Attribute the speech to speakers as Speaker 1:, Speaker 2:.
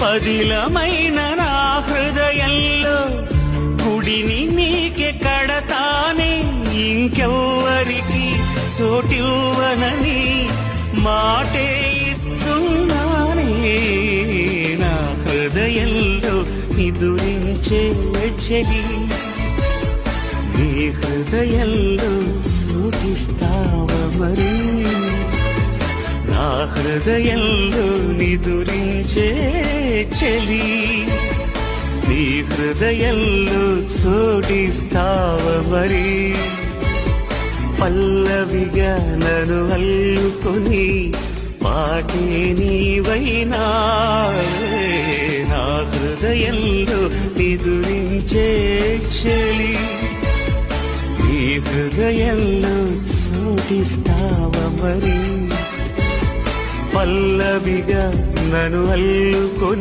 Speaker 1: పదిలమైన నా హృదయంలో గుడిని నీకే కడతానే, ఇంకెవ్వరికి చోటివ్వనని మాటే ఇస్తున్నానే. నా హృదయంలో నిదురించే చెలి, నీ హృదయంలో సూచిస్తావా మరి? నా హృదయంలో నిదురించే చెలి, నీ హృదయంలో చోటిస్తావా మరి? పల్లవిగా నన్ను అల్లుకొని పాటే నీవైనా, నా హృదయంలో నిదురించే చెలి, నీ హృదయంలో చోటిస్తావా మరి? పల్లవిగా నన్ను అల్లుకొని